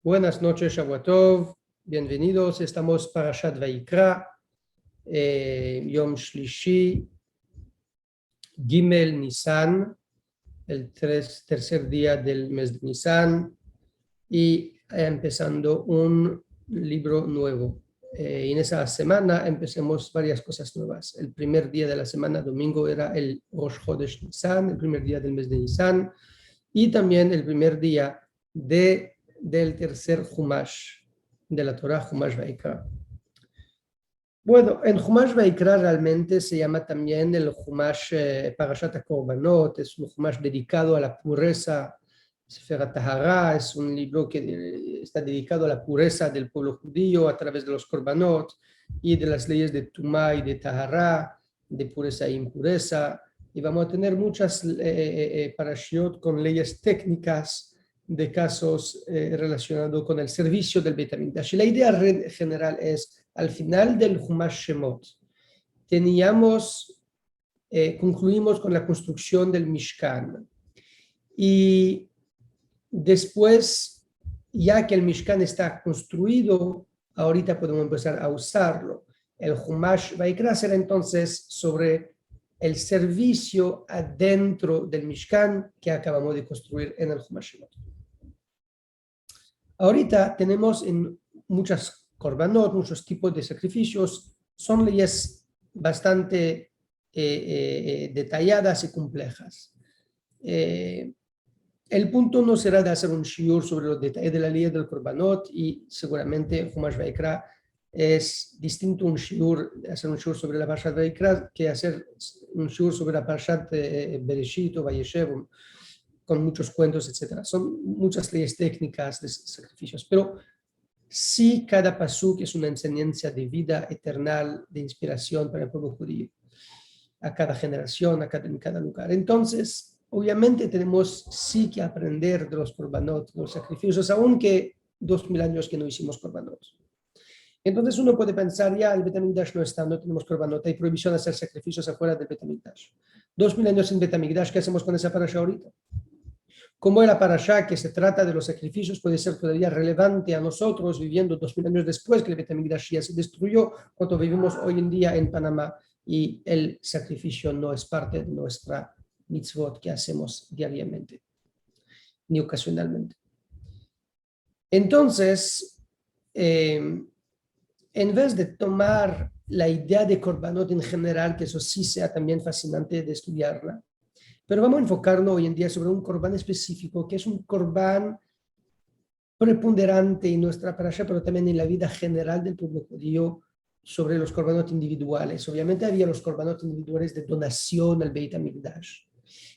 Buenas noches, Shavua Tov. Bienvenidos. Estamos para Parashat Vayikra, Yom Shlishi, Gimel Nisan, el tercer día del mes de Nisan, y empezando un libro nuevo. En esa semana empecemos varias cosas nuevas. El primer día de la semana, domingo, era el Rosh Chodesh Nisan, el primer día del mes de Nisan, y también el primer día del tercer Humash de la Torah, Humash Vayikra. Bueno, en Humash Vayikra realmente se llama también el Humash Parashat HaKorbanot, es un Humash dedicado a la pureza. Sefer HaTahara es un libro que está dedicado a la pureza del pueblo judío a través de los Korbanot y de las leyes de Tumá y de Tahara, de pureza e impureza. Y vamos a tener muchas parashiot con leyes técnicas de casos relacionados con el servicio del Beit HaMikdash. Y la idea general es, al final del Humash Shemot, concluimos con la construcción del Mishkan. Y después, ya que el Mishkan está construido, ahorita podemos empezar a usarlo. El Humash Vayikra será entonces sobre el servicio adentro del Mishkan que acabamos de construir en el Humash Shemot. Ahorita tenemos en muchas korbanot, muchos tipos de sacrificios, son leyes bastante detalladas y complejas. El punto no será de hacer un shiur sobre los detalles de la ley del korbanot, y seguramente Humash Vayikra es distinto hacer un shiur sobre la Parashat Vayikra que hacer un shiur sobre la Parashat Bereshit o Vayeshev, con muchos cuentos, etc. Son muchas leyes técnicas de sacrificios, pero sí cada pasuk es una enseñanza de vida eterna, de inspiración para el pueblo judío, a cada generación, en cada lugar. Entonces, obviamente tenemos sí que aprender de los korbanot, de los sacrificios, aunque 2000 años que no hicimos korbanot. Entonces uno puede pensar, ya el Beit HaMikdash no está, no tenemos korbanot, hay prohibición de hacer sacrificios afuera del Beit HaMikdash. 2000 años sin Beit HaMikdash, ¿qué hacemos con esa parasha ahorita? Como la parashá que se trata de los sacrificios puede ser todavía relevante a nosotros viviendo 2000 años después que el Beit HaMikdash ya se destruyó, cuando vivimos hoy en día en Panamá y el sacrificio no es parte de nuestra mitzvot que hacemos diariamente ni ocasionalmente. Entonces, en vez de tomar la idea de korbanot en general, que eso sí sea también fascinante de estudiarla, pero vamos a enfocarnos hoy en día sobre un corbán específico, que es un corbán preponderante en nuestra parasha, pero también en la vida general del pueblo judío, sobre los korbanot individuales. Obviamente había los korbanot individuales de donación al Beit HaMikdash,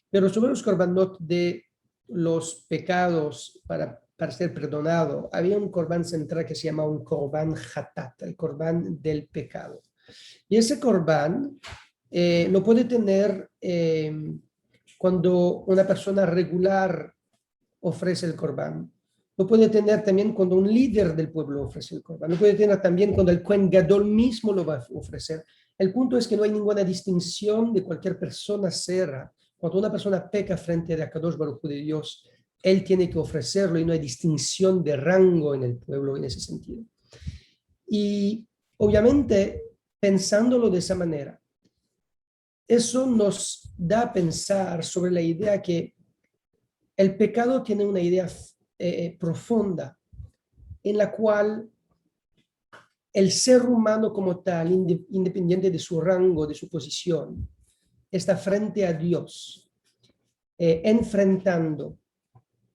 pero sobre los korbanot de los pecados para ser perdonado, había un corbán central que se llama un corbán hatat, el corbán del pecado. Y ese corbán lo puede tener cuando una persona regular ofrece el corbán. Lo puede tener también cuando un líder del pueblo ofrece el corbán. Lo puede tener también cuando el Kohen Gadol mismo lo va a ofrecer. El punto es que no hay ninguna distinción de cualquier persona será. Cuando una persona peca frente a Akadosh Baruj Hu de Dios, él tiene que ofrecerlo y no hay distinción de rango en el pueblo en ese sentido. Y obviamente, pensándolo de esa manera, eso nos da a pensar sobre la idea que el pecado tiene una idea profunda en la cual el ser humano como tal, independiente de su rango, de su posición, está frente a Dios, enfrentando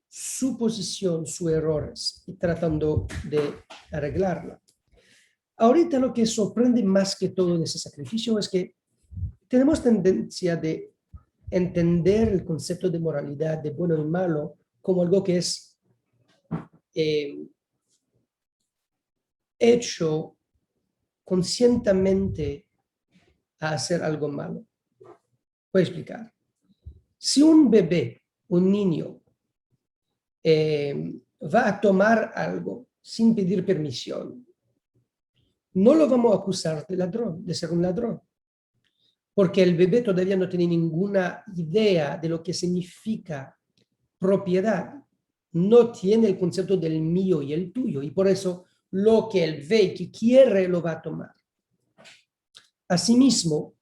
su posición, sus errores y tratando de arreglarla. Ahorita lo que sorprende más que todo en ese sacrificio es que tenemos tendencia de entender el concepto de moralidad, de bueno y malo, como algo que es hecho conscientemente a hacer algo malo. Voy a explicar. Si un bebé, un niño, va a tomar algo sin pedir permisión, no lo vamos a acusar de ladrón, de ser un ladrón, porque el bebé todavía no tiene ninguna idea de lo que significa propiedad, no tiene el concepto del mío y el tuyo, y por eso lo que él ve y que quiere lo va a tomar. Asimismo,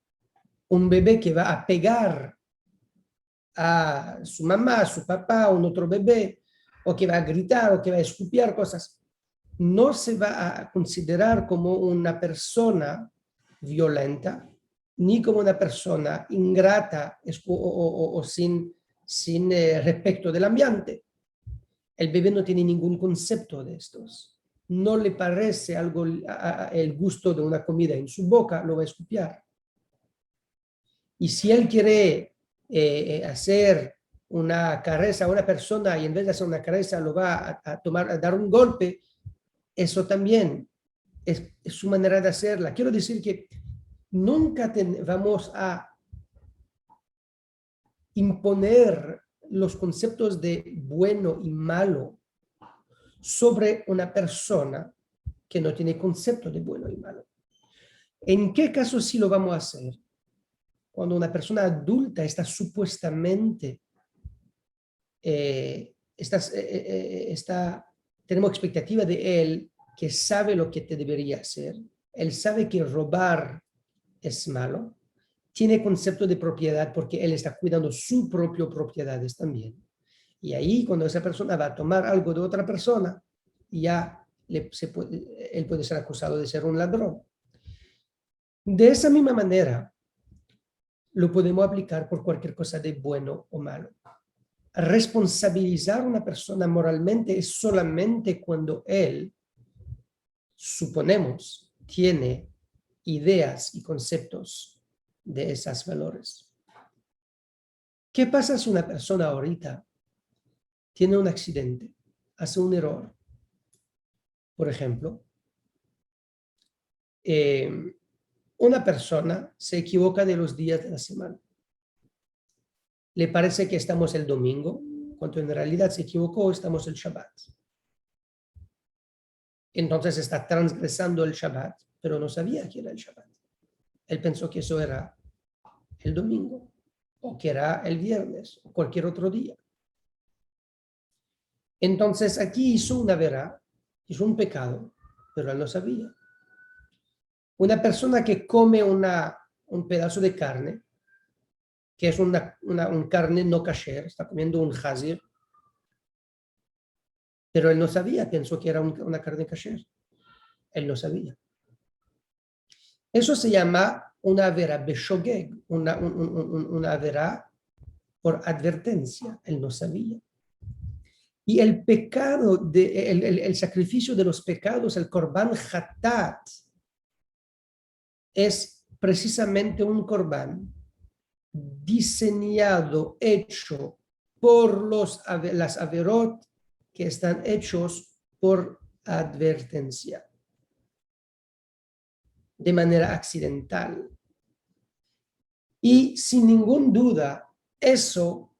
un bebé que va a pegar a su mamá, a su papá, a un otro bebé, o que va a gritar, o que va a escupir cosas, no se va a considerar como una persona violenta, ni como una persona ingrata o sin respecto del ambiente. El bebé no tiene ningún concepto de estos. No le parece algo, el gusto de una comida en su boca, lo va a escupir. Y si él quiere hacer una careza a una persona y en vez de hacer una careza lo va a dar un golpe, eso también es su manera de hacerla. Quiero decir que nunca vamos a imponer los conceptos de bueno y malo sobre una persona que no tiene concepto de bueno y malo. ¿En qué caso sí lo vamos a hacer? Cuando una persona adulta está supuestamente, tenemos expectativa de él que sabe lo que te debería hacer, él sabe que robar es malo, tiene concepto de propiedad porque él está cuidando sus propias propiedades también. Y ahí cuando esa persona va a tomar algo de otra persona, ya él puede ser acusado de ser un ladrón. De esa misma manera, lo podemos aplicar por cualquier cosa de bueno o malo. Responsabilizar a una persona moralmente es solamente cuando él, suponemos, tiene ideas y conceptos de esos valores. ¿Qué pasa si una persona ahorita tiene un accidente, hace un error? Por ejemplo, una persona se equivoca de los días de la semana. Le parece que estamos el domingo, cuando en realidad se equivocó, estamos el Shabbat. Entonces está transgresando el Shabbat, pero no sabía que era el Shabbat. Él pensó que eso era el domingo, o que era el viernes, o cualquier otro día. Entonces aquí hizo una verá, hizo un pecado, pero él no sabía. Una persona que come un pedazo de carne, que es un carne no kasher, está comiendo un hazir, pero él no sabía, pensó que era una carne kasher. Él no sabía. Eso se llama una vera beshogeg, una vera por advertencia. Él no sabía. Y el pecado, el sacrificio de los pecados, el korban hatat, es precisamente un korban diseñado, hecho por las averot que están hechos por advertencia, de manera accidental. Y sin ninguna duda, eso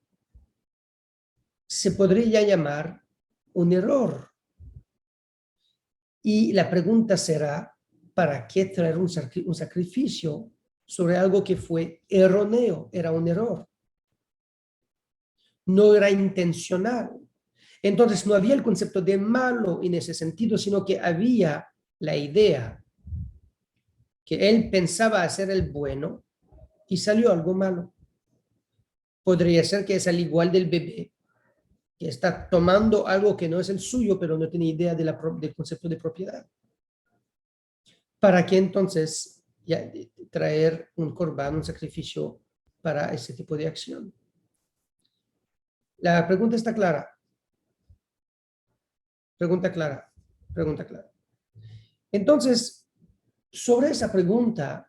se podría llamar un error. Y la pregunta será, ¿para qué traer un sacrificio sobre algo que fue erróneo? Era un error. No era intencional. Entonces no había el concepto de malo en ese sentido, sino que había la idea que él pensaba hacer el bueno y salió algo malo. Podría ser que es al igual del bebé, que está tomando algo que no es el suyo, pero no tiene idea del concepto de propiedad. ¿Para qué entonces traer un corbán, un sacrificio para ese tipo de acción? La pregunta está clara. Pregunta clara. Pregunta clara. Entonces, sobre esa pregunta,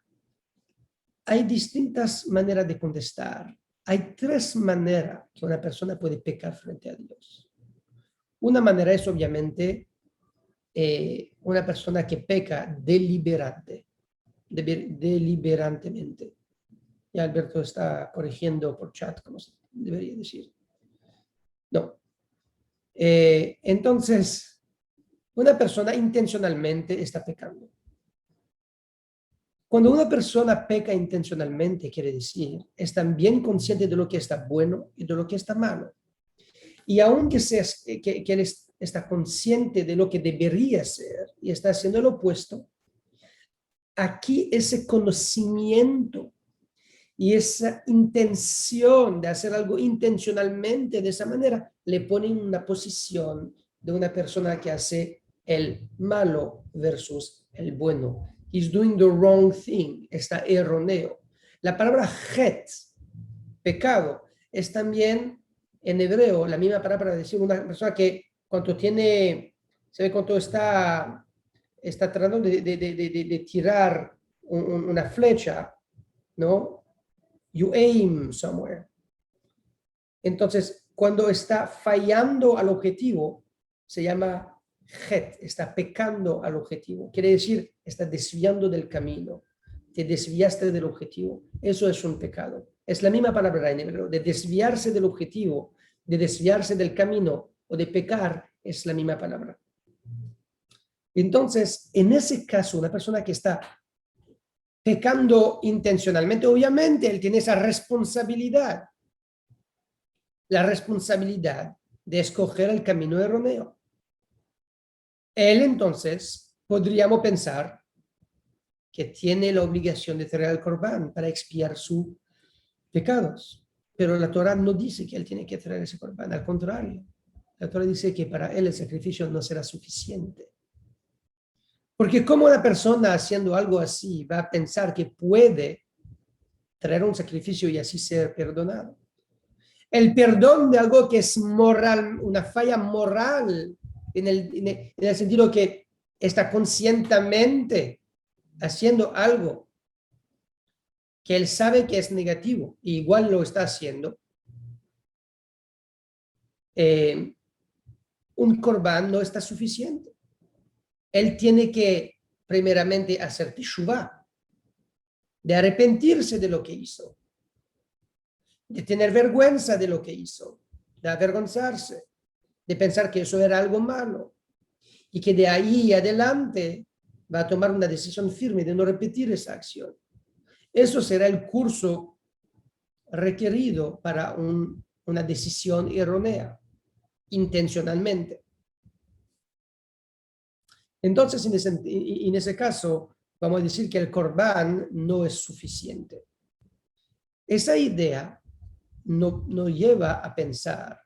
hay distintas maneras de contestar. Hay tres maneras que una persona puede pecar frente a Dios. Una manera es obviamente una persona que peca deliberantemente. Y Alberto está corrigiendo por chat, como se debería decir. No. Entonces, una persona intencionalmente está pecando. Cuando una persona peca intencionalmente, quiere decir, es también consciente de lo que está bueno y de lo que está malo. Y aunque que él está consciente de lo que debería ser y está haciendo lo opuesto, aquí ese conocimiento y esa intención de hacer algo intencionalmente de esa manera le pone en una posición de una persona que hace el malo versus el bueno. He's doing the wrong thing, está erróneo. La palabra het, pecado, es también en hebreo la misma palabra para decir una persona que cuando tiene, se ve cuando está tratando de tirar una flecha, ¿no? You aim somewhere. Entonces, cuando está fallando al objetivo, se llama het, está pecando al objetivo. Quiere decir, está desviando del camino. Te desviaste del objetivo. Eso es un pecado. Es la misma palabra en hebreo, de desviarse del objetivo, de desviarse del camino o de pecar, es la misma palabra. Entonces, en ese caso, una persona que está pecando intencionalmente, obviamente él tiene esa responsabilidad, la responsabilidad de escoger el camino erróneo. Él entonces podríamos pensar que tiene la obligación de traer el corbán para expiar sus pecados, pero la Torah no dice que él tiene que traer ese corbán, al contrario, la Torah dice que para él el sacrificio no será suficiente. Porque como una persona haciendo algo así va a pensar que puede traer un sacrificio y así ser perdonado. El perdón de algo que es moral, una falla moral, en el sentido que está conscientemente haciendo algo que él sabe que es negativo, e igual lo está haciendo, un corbán no está suficiente. Él tiene que primeramente hacer teshuvá, de arrepentirse de lo que hizo, de tener vergüenza de lo que hizo, de avergonzarse, de pensar que eso era algo malo y que de ahí adelante va a tomar una decisión firme de no repetir esa acción. Eso será el curso requerido para una decisión errónea, intencionalmente. Entonces, en ese caso, vamos a decir que el corbán no es suficiente. Esa idea nos lleva a pensar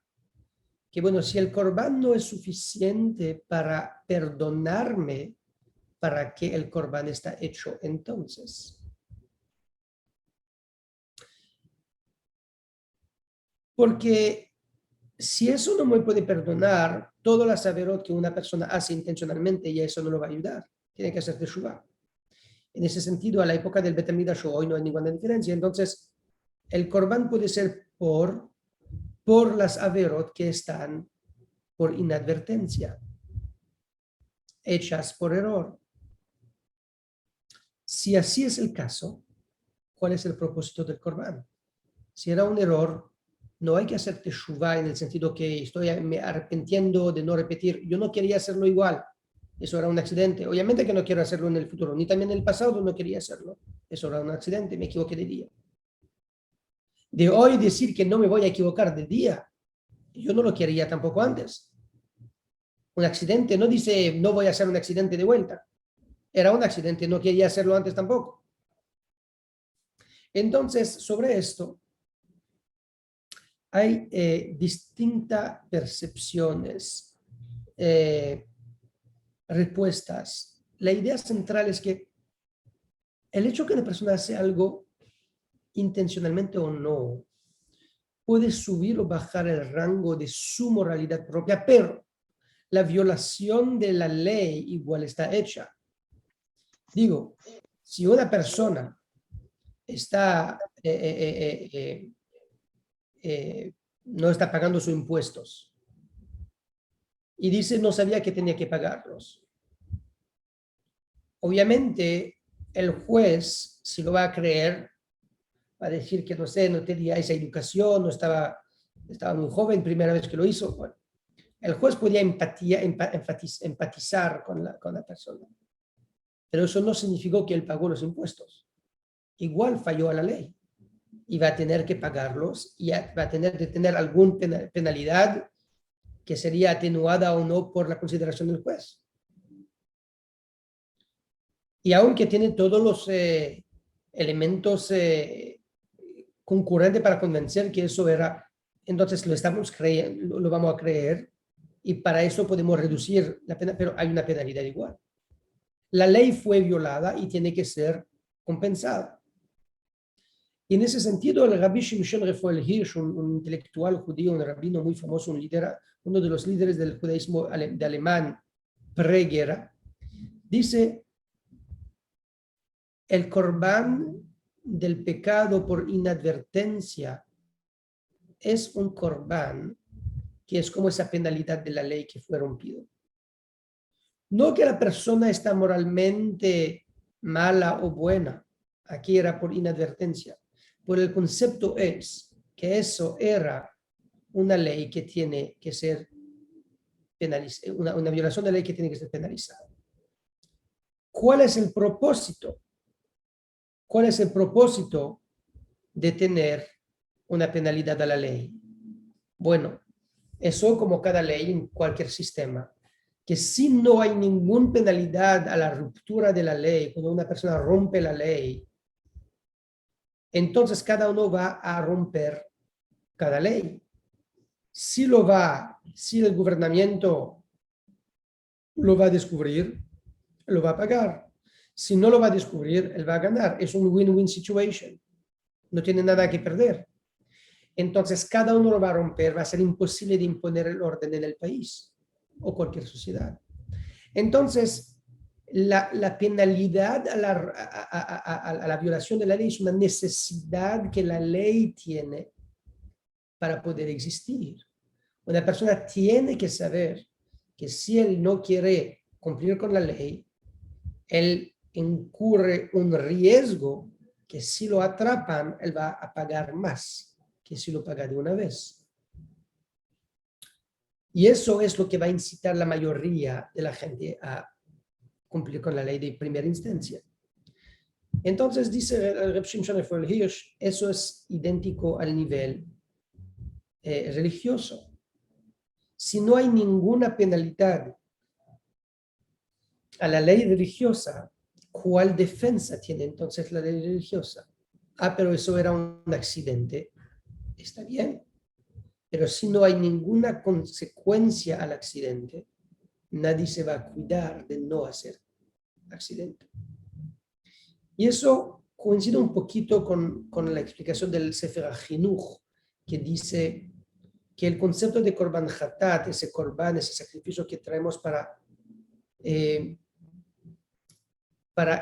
que, bueno, si el corbán no es suficiente para perdonarme, ¿para qué el corbán está hecho entonces? Porque si eso no me puede perdonar, todo la saberot que una persona hace intencionalmente, y eso no lo va a ayudar. Tiene que hacer teshuvá. En ese sentido, a la época del Bet HaMikdash hoy no hay ninguna diferencia. Entonces, el corbán puede ser por las averot que están por inadvertencia, hechas por error. Si así es el caso, ¿cuál es el propósito del corbán? Si era un error, no hay que hacer teshuvá en el sentido que estoy me arrepintiendo de no repetir. Yo no quería hacerlo igual. Eso era un accidente. Obviamente que no quiero hacerlo en el futuro, ni también en el pasado no quería hacerlo. Eso era un accidente, me equivoqué de día. De hoy decir que no me voy a equivocar de día, yo no lo quería tampoco antes. Un accidente no dice no voy a hacer un accidente de vuelta. Era un accidente, no quería hacerlo antes tampoco. Entonces, sobre esto, hay distintas percepciones, respuestas. La idea central es que el hecho que una persona hace algo intencionalmente o no, puede subir o bajar el rango de su moralidad propia, pero la violación de la ley igual está hecha. Digo, si una persona está no está pagando sus impuestos y dice no sabía que tenía que pagarlos, obviamente el juez, si lo va a creer, va a decir que no sé, no tenía esa educación, no estaba muy joven, primera vez que lo hizo. Bueno, el juez podía empatizar con la persona, pero eso no significó que él pagó los impuestos. Igual falló a la ley y va a tener que pagarlos y va a tener que tener alguna penalidad que sería atenuada o no por la consideración del juez. Y aunque tiene todos los elementos concurrentes para convencer que eso era, entonces lo vamos a creer, y para eso podemos reducir la pena, pero hay una penalidad igual. La ley fue violada y tiene que ser compensada. Y en ese sentido, el Rabbi Shimshon Raphael Hirsch, un intelectual judío, un rabino muy famoso, uno de los líderes del judaísmo de alemán preguerra, dice: el corbán del pecado por inadvertencia es un corbán que es como esa penalidad de la ley que fue rompido. No que la persona está moralmente mala o buena, aquí era por inadvertencia, pero el concepto es que eso era una ley que tiene que ser penalizada, una violación de la ley que tiene que ser penalizada. ¿Cuál es el propósito? ¿Cuál es el propósito de tener una penalidad a la ley? Bueno, eso como cada ley en cualquier sistema, que si no hay ninguna penalidad a la ruptura de la ley, cuando una persona rompe la ley, entonces cada uno va a romper cada ley. Si el gobernamiento lo va a descubrir, lo va a pagar. Si no lo va a descubrir, él va a ganar. Es un win-win situation. No tiene nada que perder. Entonces, cada uno lo va a romper. Va a ser imposible de imponer el orden en el país o cualquier sociedad. Entonces, la penalidad a la violación de la ley es una necesidad que la ley tiene para poder existir. Una persona tiene que saber que si él no quiere cumplir con la ley, él incurre un riesgo que si lo atrapan, él va a pagar más que si lo paga de una vez. Y eso es lo que va a incitar la mayoría de la gente a cumplir con la ley de primera instancia. Entonces, dice el Reb Shimshon Raphael Hirsch, eso es idéntico al nivel religioso. Si no hay ninguna penalidad a la ley religiosa, ¿cuál defensa tiene entonces la ley religiosa? Pero eso era un accidente. Está bien. Pero si no hay ninguna consecuencia al accidente, nadie se va a cuidar de no hacer accidente. Y eso coincide un poquito con la explicación del Sefer HaChinuch, que dice que el concepto de Korban Hatat, ese Korban, ese sacrificio que traemos para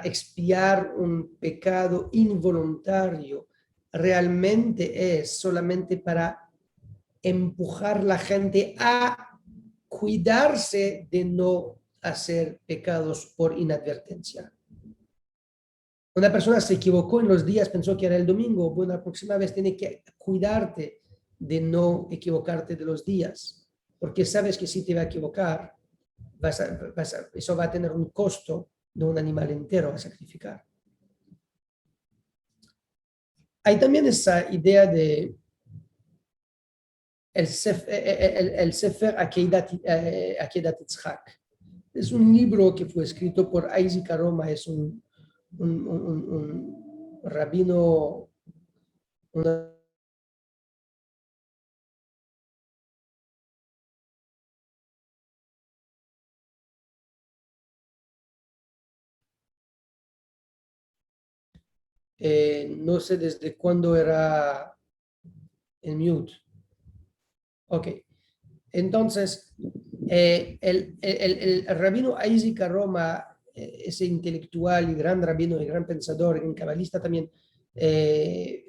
expiar un pecado involuntario, realmente es solamente para empujar a la gente a cuidarse de no hacer pecados por inadvertencia. Una persona se equivocó en los días, pensó que era el domingo. Bueno, la próxima vez tiene que cuidarte de no equivocarte de los días, porque sabes que si te va a equivocar, eso va a tener un costo de un animal entero a sacrificar. Hay también esa idea de el Sefer Akedat Yitzhak. Es un libro que fue escrito por Isaac Aroma, es un rabino, no sé desde cuándo era en mute. Ok, entonces el rabino Isaac Aroma, ese intelectual y gran rabino y gran pensador, un cabalista también de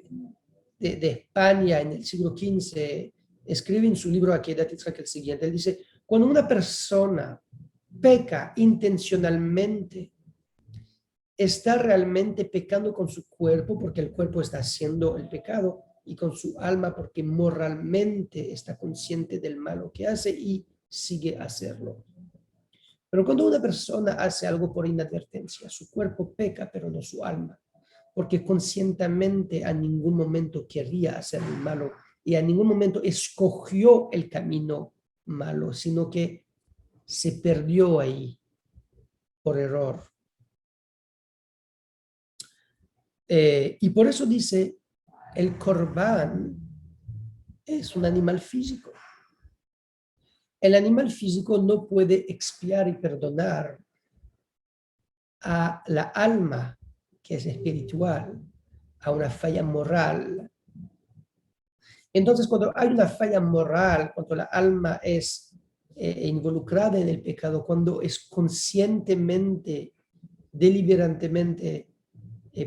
España en el siglo XV, escribe en su libro Akedat Yitzhak el siguiente. Él dice: cuando una persona peca intencionalmente, está realmente pecando con su cuerpo porque el cuerpo está haciendo el pecado, y con su alma porque moralmente está consciente del malo que hace y sigue hacerlo. Pero cuando una persona hace algo por inadvertencia, su cuerpo peca, pero no su alma, porque conscientemente a ningún momento quería hacer el malo y a ningún momento escogió el camino malo, sino que se perdió ahí por error. Y por eso dice, el corbán es un animal físico. El animal físico no puede expiar y perdonar a la alma, que es espiritual, a una falla moral. Entonces, cuando hay una falla moral, cuando la alma es involucrada en el pecado, cuando es conscientemente, deliberantemente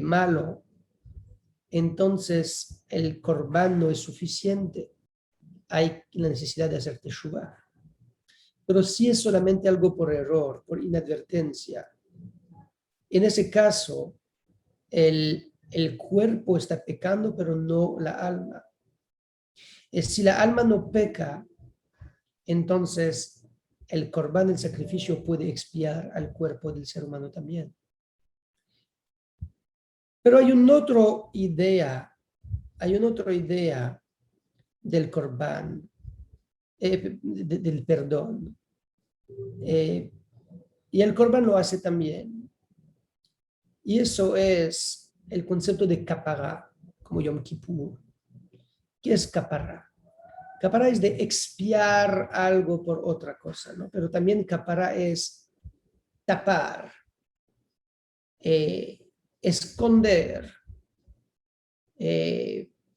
malo, entonces el corbán no es suficiente. Hay la necesidad de hacer teshuvah. Pero si es solamente algo por error, por inadvertencia, en ese caso, el cuerpo está pecando, pero no la alma. Si la alma no peca, entonces el corbán, el sacrificio, puede expiar al cuerpo del ser humano también. Pero hay una otra idea del corbán, del perdón. Y el corbán lo hace también. Y eso es el concepto de capará, como Yom Kippur. ¿Qué es capará? Capará es de expiar algo por otra cosa, ¿no? Pero también capará es tapar, esconder,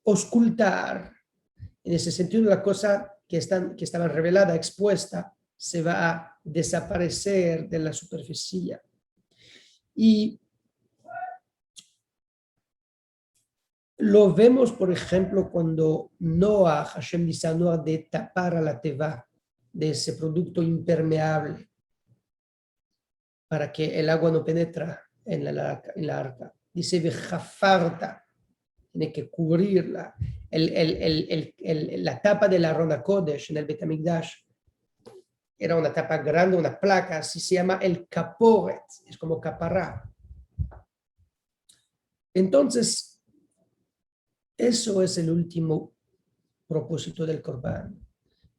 ocultar. En ese sentido, la cosa que estaba revelada, expuesta, se va a desaparecer de la superficie. Y lo vemos, por ejemplo, cuando Noah, Hashem dice a Noah de tapar a la teva, de ese producto impermeable, para que el agua no penetre en la arca. Dice, vejafarta, tiene que cubrirla. La tapa de la Arona Kodesh en el Bet HaMikdash era una tapa grande, una placa, así se llama el caporet, es como capará. Entonces, eso es el último propósito del Corbán.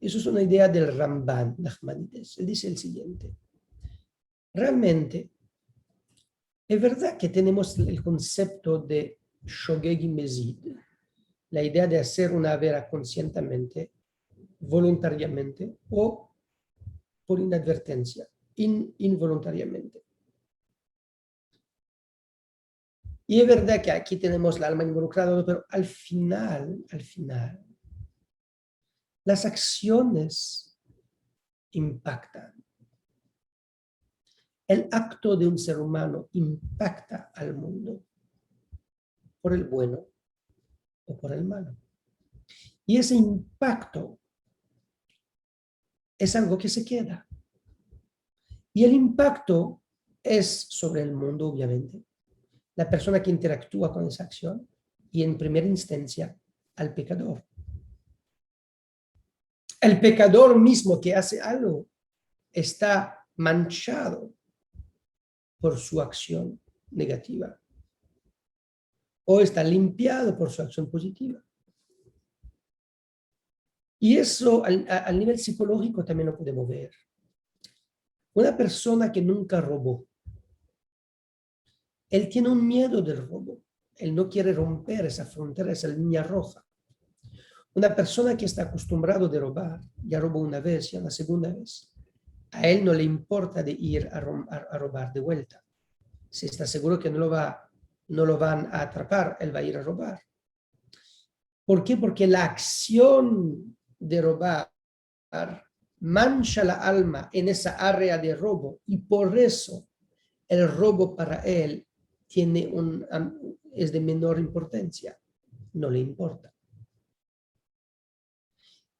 Eso es una idea del Ramban, Nachmanides. Él dice el siguiente. Realmente, es verdad que tenemos el concepto de Shogeg y Mezid, la idea de hacer una vera conscientemente, voluntariamente o por inadvertencia, involuntariamente. Y es verdad que aquí tenemos el alma involucrada, pero al final, las acciones impactan. El acto de un ser humano impacta al mundo por el bueno o por el malo. Y ese impacto es algo que se queda. Y el impacto es sobre el mundo, obviamente. La persona que interactúa con esa acción y en primera instancia al pecador. El pecador mismo que hace algo está manchado por su acción negativa o está limpiado por su acción positiva. Y eso al nivel psicológico también lo podemos ver. Una persona que nunca robó, él tiene un miedo del robo. Él no quiere romper esa frontera, esa línea roja. Una persona que está acostumbrado a robar, ya robó una vez, ya la segunda vez, a él no le importa de ir a robar de vuelta. Si está seguro que no lo van a atrapar, él va a ir a robar. ¿Por qué? Porque la acción de robar mancha la alma en esa área de robo y por eso el robo para él es de menor importancia, no le importa.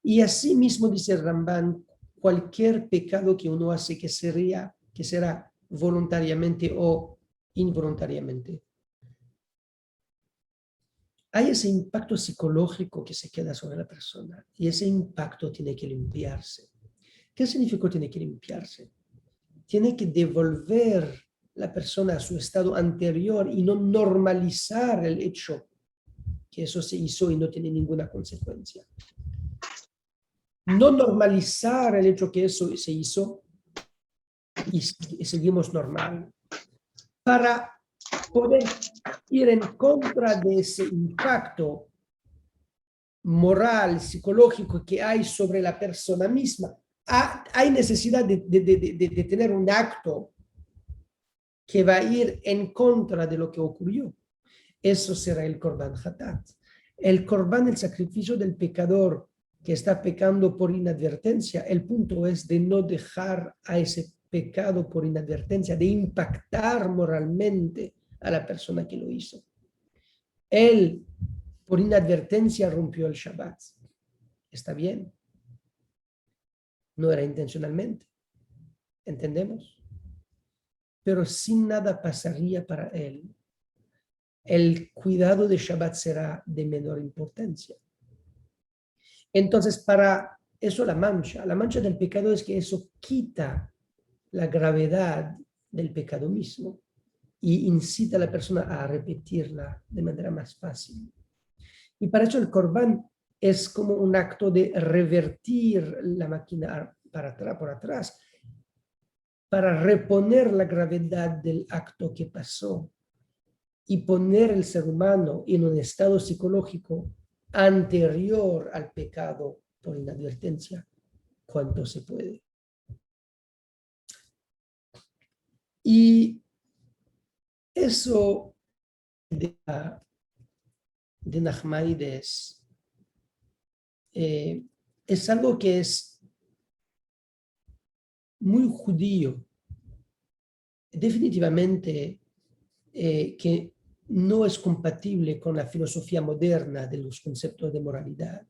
Y así mismo dice Ramban, cualquier pecado que uno hace que será voluntariamente o involuntariamente, hay ese impacto psicológico que se queda sobre la persona y ese impacto tiene que limpiarse. ¿Qué significa tiene que limpiarse? Tiene que devolver la persona a su estado anterior y no normalizar el hecho que eso se hizo y no tiene ninguna consecuencia. no normalizar el hecho que eso se hizo y seguimos normal, para poder ir en contra de ese impacto moral, psicológico que hay sobre la persona misma. Hay necesidad de tener un acto que va a ir en contra de lo que ocurrió. Eso será el Korban Hatat. El Korban, el sacrificio del pecador que está pecando por inadvertencia, el punto es de no dejar a ese pecado por inadvertencia, de impactar moralmente a la persona que lo hizo. Él, por inadvertencia, rompió el Shabbat. Está bien. No era intencionalmente. ¿Entendemos? Pero sin nada pasaría para él, el cuidado de Shabbat será de menor importancia. Entonces, para eso la mancha del pecado es que eso quita la gravedad del pecado mismo y incita a la persona a repetirla de manera más fácil. Y para eso el Korban es como un acto de revertir la máquina por atrás, para reponer la gravedad del acto que pasó y poner el ser humano en un estado psicológico anterior al pecado por inadvertencia, cuanto se puede. Y eso de Nachmanides es algo que es muy judío, definitivamente que no es compatible con la filosofía moderna de los conceptos de moralidad.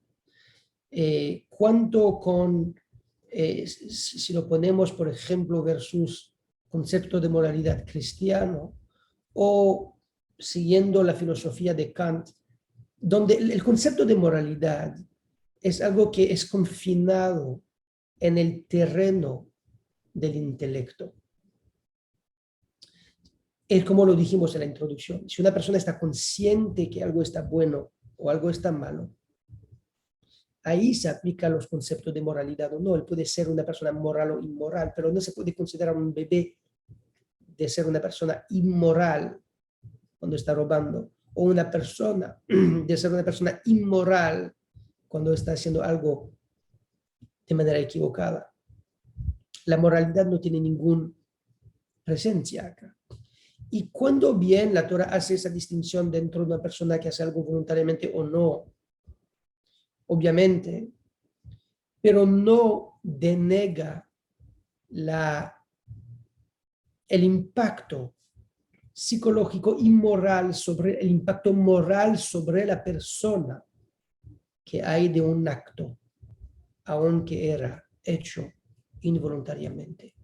Cuanto con, si lo ponemos, por ejemplo, versus concepto de moralidad cristiano o siguiendo la filosofía de Kant, donde el concepto de moralidad es algo que es confinado en el terreno del intelecto. Es como lo dijimos en la introducción, si una persona está consciente que algo está bueno o algo está malo, ahí se aplican los conceptos de moralidad o no. Él puede ser una persona moral o inmoral, pero no se puede considerar un bebé de ser una persona inmoral cuando está robando, o una persona de ser una persona inmoral cuando está haciendo algo de manera equivocada. La moralidad no tiene ninguna presencia acá. Y cuando bien la Torah hace esa distinción dentro de una persona que hace algo voluntariamente o no, obviamente, pero no denega el impacto psicológico y moral sobre el impacto moral sobre la persona que hay de un acto, aunque era hecho involuntariamente.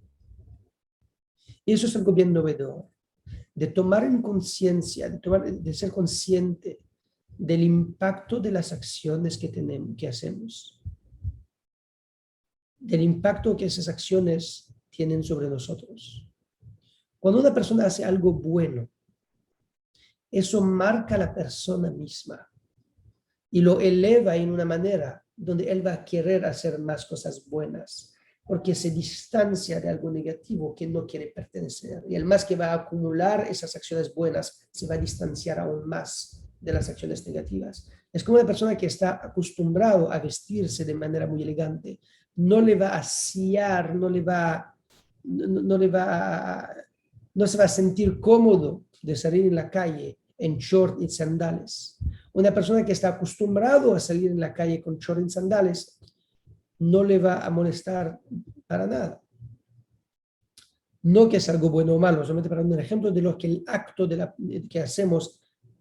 Y eso es algo bien novedoso, de tomar en conciencia, de ser consciente del impacto de las acciones que hacemos, del impacto que esas acciones tienen sobre nosotros. Cuando una persona hace algo bueno, eso marca a la persona misma y lo eleva en una manera donde él va a querer hacer más cosas buenas, porque se distancia de algo negativo que no quiere pertenecer. Y el más que va a acumular esas acciones buenas, se va a distanciar aún más de las acciones negativas. Es como una persona que está acostumbrado a vestirse de manera muy elegante. No le va a asiar, no se va a sentir cómodo de salir en la calle en short y sandales. Una persona que está acostumbrado a salir en la calle con short y sandales no le va a molestar para nada. No que es algo bueno o malo, solamente para un ejemplo de lo que el acto que hacemos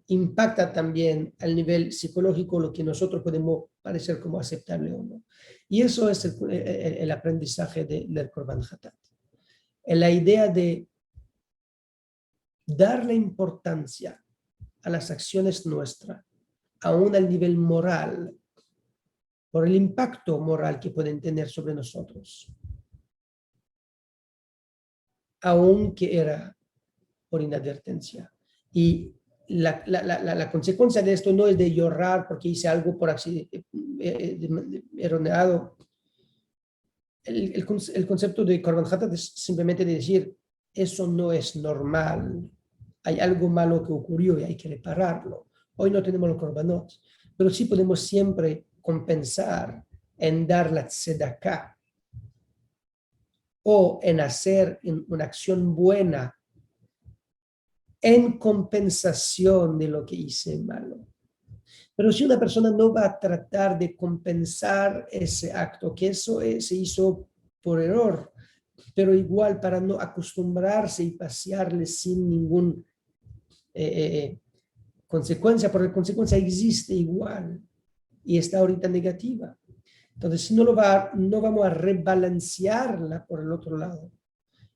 impacta también al nivel psicológico, lo que nosotros podemos parecer como aceptable o no. Y eso es el aprendizaje del Korban Hatat. La idea de darle importancia a las acciones nuestras, aún al nivel moral, por el impacto moral que pueden tener sobre nosotros, aunque era por inadvertencia. Y la consecuencia de esto no es de llorar porque hice algo por accidente erróneo, el concepto de Korban Hatat es simplemente decir, eso no es normal, hay algo malo que ocurrió y hay que repararlo. Hoy no tenemos los Korbanot, pero sí podemos siempre compensar en dar la tzedakah o en hacer una acción buena en compensación de lo que hice malo. Pero si una persona no va a tratar de compensar ese acto, que eso se hizo por error, pero igual para no acostumbrarse y pasearle sin ningún consecuencia, porque la consecuencia existe igual y está ahorita negativa. Entonces, si no vamos a rebalancearla por el otro lado,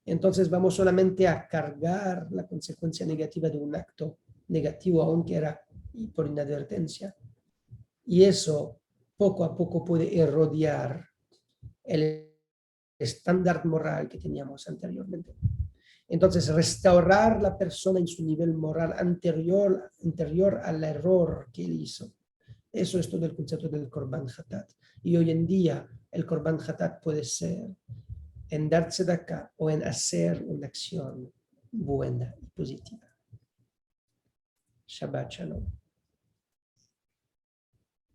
entonces vamos solamente a cargar la consecuencia negativa de un acto negativo, aunque era por inadvertencia. Y eso poco a poco puede erodear el estándar moral que teníamos anteriormente. Entonces, restaurar la persona en su nivel moral anterior al error que él hizo. Eso es todo el concepto del Korban Hatat. Y hoy en día, el Korban Hatat puede ser en dar tzedakah o en hacer una acción buena y positiva. Shabbat Shalom.